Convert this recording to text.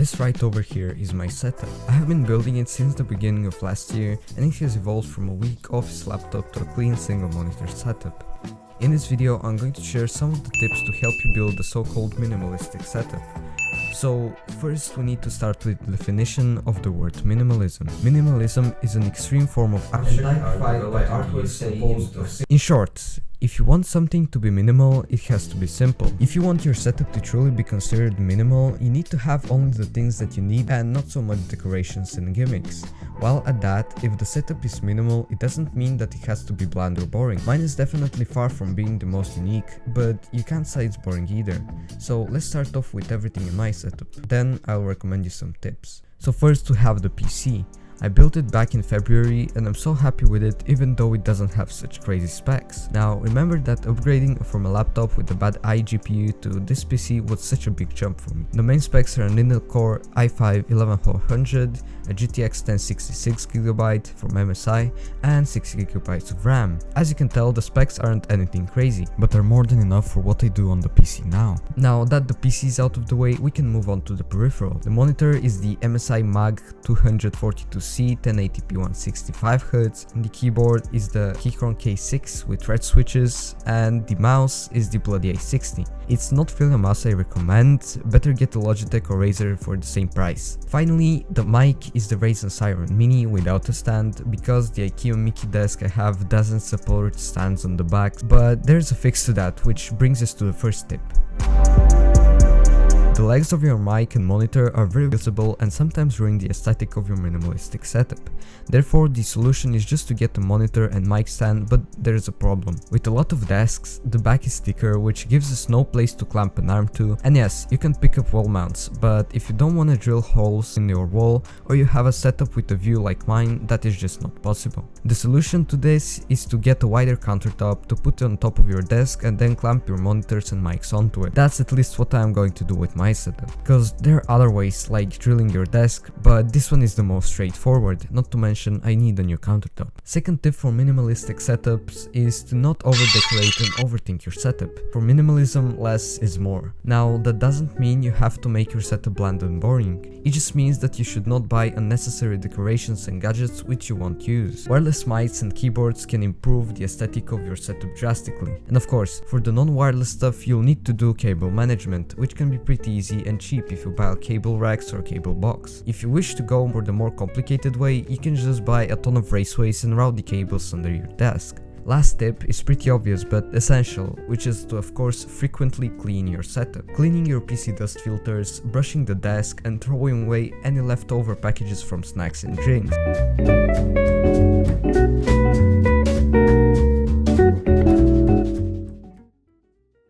This right over here is my setup. I have been building it since the beginning of last year, and it has evolved from a weak office laptop to a clean single monitor setup. In this video I'm going to share some of the tips to help you build the so-called minimalistic setup. So first we need to start with the definition of the word minimalism. Minimalism is an extreme form of abstract art by artworks composed of... In short, if you want something to be minimal, it has to be simple. If you want your setup to truly be considered minimal, you need to have only the things that you need and not so much decorations and gimmicks. While at that, if the setup is minimal, it doesn't mean that it has to be bland or boring. Mine is definitely far from being the most unique, but you can't say it's boring either. So let's start off with everything in my setup. Then I'll recommend you some tips. So first we have the PC. I built it back in February and I'm so happy with it even though it doesn't have such crazy specs. Now remember that upgrading from a laptop with a bad iGPU to this PC was such a big jump for me. The main specs are an Intel Core i5-11400, a GTX 1066GB from MSI and 6GB of RAM. As you can tell, the specs aren't anything crazy, but they're more than enough for what I do on the PC now. Now that the PC is out of the way, we can move on to the peripheral. The monitor is the MSI Mag 242C 1080p 165Hz, and the keyboard is the Keychron K6 with red switches, and the mouse is the bloody A60. It's not really a mouse I recommend, better get a Logitech or Razer for the same price. Finally, the mic is the Razer Siren Mini without a stand, because the IKEA Mickey desk I have doesn't support stands on the back, but there's a fix to that, which brings us to the first tip. The legs of your mic and monitor are very visible and sometimes ruin the aesthetic of your minimalistic setup. Therefore, the solution is just to get a monitor and mic stand, but there is a problem. With a lot of desks, the back is thicker, which gives us no place to clamp an arm to, and yes, you can pick up wall mounts, but if you don't want to drill holes in your wall or you have a setup with a view like mine, that is just not possible. The solution to this is to get a wider countertop to put on top of your desk and then clamp your monitors and mics onto it. That's at least what I'm going to do with my setup, because there are other ways like drilling your desk, but this one is the most straightforward, not to mention I need a new countertop. Second tip for minimalistic setups is to not over decorate and overthink your setup. For minimalism, less is more. Now that doesn't mean you have to make your setup bland and boring, it just means that you should not buy unnecessary decorations and gadgets which you won't use. Wireless mics and keyboards can improve the aesthetic of your setup drastically, and of course for the non-wireless stuff you'll need to do cable management, which can be pretty easy and cheap if you buy cable racks or cable box. If you wish to go for the more complicated way, you can just buy a ton of raceways and route the cables under your desk. Last tip is pretty obvious but essential, which is to of course frequently clean your setup. Cleaning your PC dust filters, brushing the desk and throwing away any leftover packages from snacks and drinks.